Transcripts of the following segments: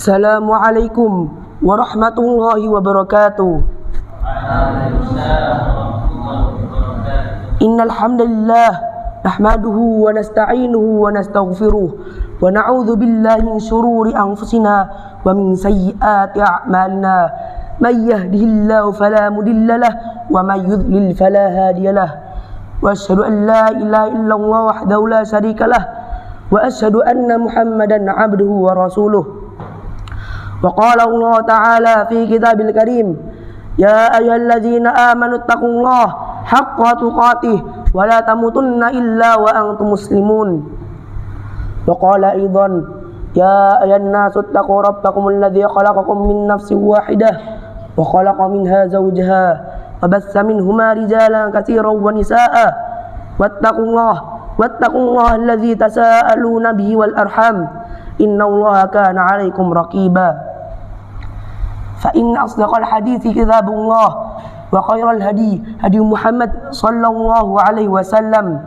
Assalamualaikum warahmatullahi wabarakatuh. Innal hamdalillah nahmaduhu wa nasta'inuhu wa nastaghfiruh wa na'udzu billahi min shururi anfusina wa min sayyiati a'malina. May yahdihillahu fala mudilla lahu wa may yudlil fala hadiya lahu. Wa asyhadu an la ilaha illallah wahdahu la syarika lahu wa asyhadu anna Muhammadan 'abduhu wa rasuluh. Wa qala Allah ta'ala fi kitabil karim, ya ayyuhalladzina amanu taqullaha haqqa tuqatih wa la tamutunna illa wa antum muslimun. Wa qala aidan, ya ayyuhan nasu taqu rabbakumul ladzi khalaqakum min nafsin wahidah wa khalaqa minha zawjaha wa bassa minhuma rijalan katsiran wa nisaa'a wattaqullaha alladzi tasaaluna bihi wal arham innallaha kana 'alaikum raqiba. Fa inna asdaqal hadithi kitabullah wa khairal hadi Muhammad sallallahu alaihi wasallam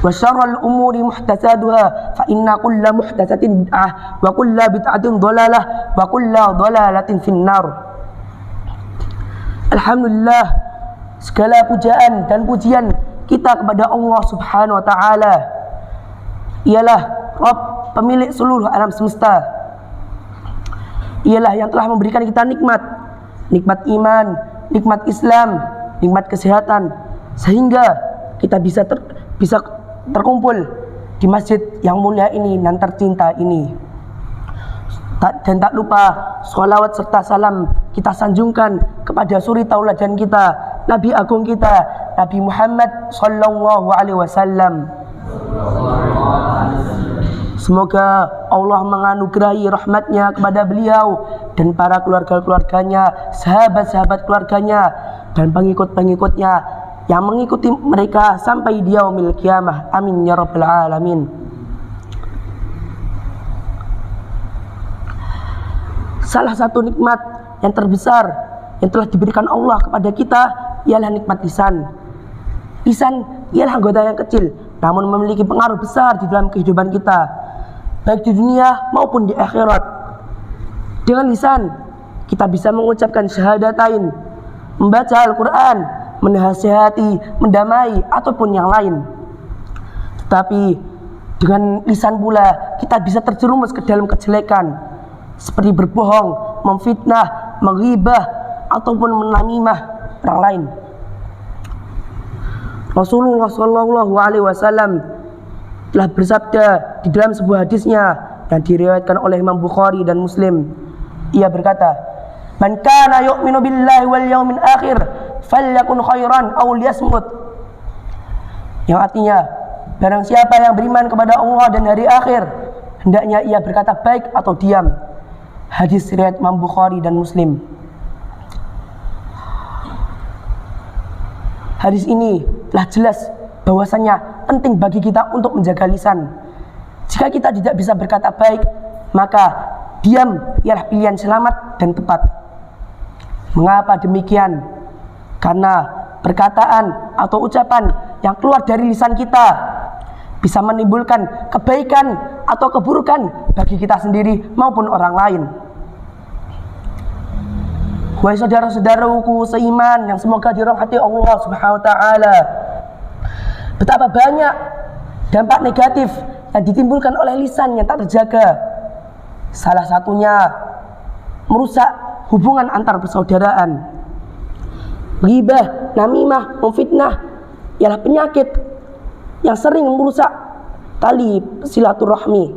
wa syarrul umuri muhdatsaatuha fa inna kulla muhdatsatin bid'ah wa kulla bid'atin dhalalah wa kulla dhalalatin finnar. Alhamdulillah, segala pujaan dan pujian kita kepada Allah Subhanahu wa taala. Ialah Rabb, pemilik seluruh alam semesta. Ialah yang telah memberikan kita nikmat iman, nikmat Islam, nikmat kesehatan, sehingga kita bisa terkumpul di masjid yang mulia ini dan tercinta ini. Dan tak lupa sholawat serta salam kita sanjungkan kepada suri tauladan kita, Nabi agung kita, Nabi Muhammad sallallahu alaihi wasallam. Semoga Allah menganugerahi rahmatnya kepada beliau dan para keluarga-keluarganya, sahabat-sahabat keluarganya, dan pengikut-pengikutnya yang mengikuti mereka sampai di yaumil qiyamah. Amin ya rabbal alamin. Salah satu nikmat yang terbesar yang telah diberikan Allah kepada kita ialah nikmat lisan. Lisan ialah anggota yang kecil, namun memiliki pengaruh besar di dalam kehidupan kita, baik di dunia maupun di akhirat. Dengan lisan kita bisa mengucapkan syahadatain, membaca Al-Quran, menasihati, mendamai, ataupun yang lain. Tetapi dengan lisan pula kita bisa terjerumus ke dalam kejelekan, seperti berbohong, memfitnah, menghibah, ataupun menamimah orang lain. Rasulullah sallallahu alaihi wasallam telah bersabda di dalam sebuah hadisnya yang diriwayatkan oleh Imam Bukhari dan Muslim. Ia berkata, "Man kana yu'minu billahi wal yawmil akhir falyakun khairan aw liyasmut." Yang artinya, barang siapa yang beriman kepada Allah dan hari akhir, hendaknya ia berkata baik atau diam. Hadis riwayat Imam Bukhari dan Muslim. Hadis ini telah jelas bahwasanya penting bagi kita untuk menjaga lisan. Jika kita tidak bisa berkata baik, maka diam ialah pilihan selamat dan tepat. Mengapa demikian? Karena perkataan atau ucapan yang keluar dari lisan kita bisa menimbulkan kebaikan atau keburukan bagi kita sendiri maupun orang lain. Wahai saudara-saudaraku seiman yang semoga dirahmati Allah Subhanahu wa taala, betapa banyak dampak negatif yang ditimbulkan oleh lisan yang tak terjaga. Salah satunya merusak hubungan antar persaudaraan. Ghibah, namimah, memfitnah ialah penyakit yang sering merusak tali silaturahmi.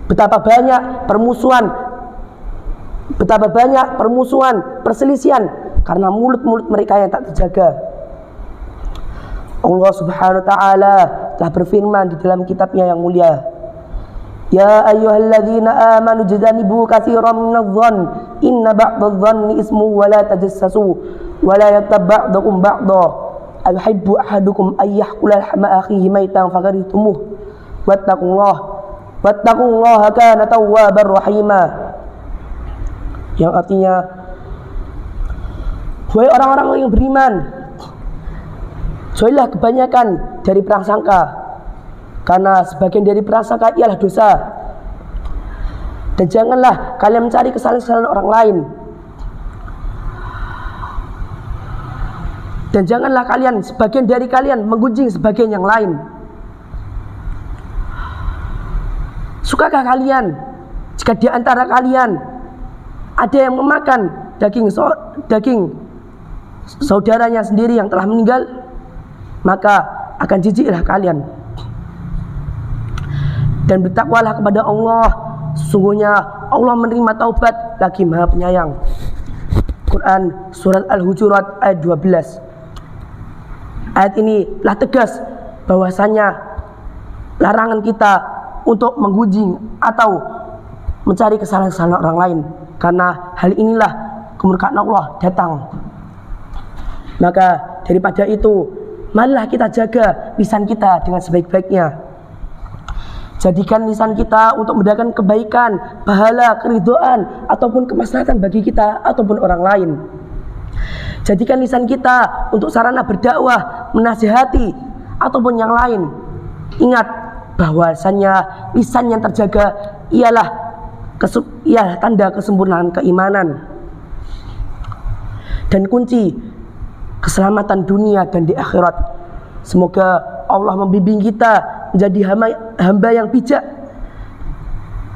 Betapa banyak permusuhan, perselisihan karena mulut-mulut mereka yang tak terjaga. Allah Subhanahu wa taala telah berfirman di dalam kitabnya yang mulia, ya ayyuhalladzina amanu jtanibu katsiran minadh-dhann inna ba'dadh-dhanni ismu wa la tajassasu wa la yaghtab ba'dukum ba'dha ayuhibbu ahadukum ay ya'kula lahma akhihi maytan fakarihtumuh wattaqullaha kana tawwabar rahima. Yang artinya, wahai orang-orang yang beriman, jauhilah kebanyakan dari prasangka, karena sebagian dari prasangka ialah dosa, Dan janganlah kalian mencari kesalahan-kesalahan orang lain. Dan janganlah kalian, sebagian dari kalian, menggunjing sebagian yang lain. Sukakah kalian jika di antara kalian ada yang memakan daging saudaranya sendiri yang telah meninggal? Maka akan jijiklah kalian. Dan bertakwalah kepada Allah, sesungguhnya Allah menerima taubat lagi Maha Penyayang. Quran surat Al-Hujurat ayat 12. Ayat ini telah tegas bahwasanya larangan kita untuk menggunjing atau mencari kesalahan-kesalahan orang lain, karena hal inilah kemurkaan Allah datang. Maka daripada itu, marilah kita jaga lisan kita dengan sebaik-baiknya. Jadikan lisan kita untuk mendatangkan kebaikan, pahala, keridhaan, ataupun kemaslahatan bagi kita ataupun orang lain. Jadikan lisan kita untuk sarana berdakwah, menasihati, ataupun yang lain. Ingat bahwasannya lisan yang terjaga ialah tanda kesempurnaan keimanan dan kunci keselamatan dunia dan di akhirat. Semoga Allah membimbing kita menjadi hamba yang bijak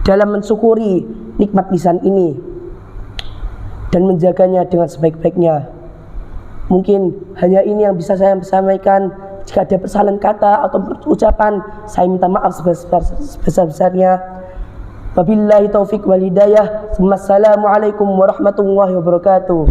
dalam mensyukuri nikmat lisan ini dan menjaganya dengan sebaik-baiknya. Mungkin hanya ini yang bisa saya sampaikan. Jika ada kesalahan kata atau ucapan, saya minta maaf sebesar-besarnya. Wabillahi taufik wal hidayah. Wassalamualaikum warahmatullahi wabarakatuh.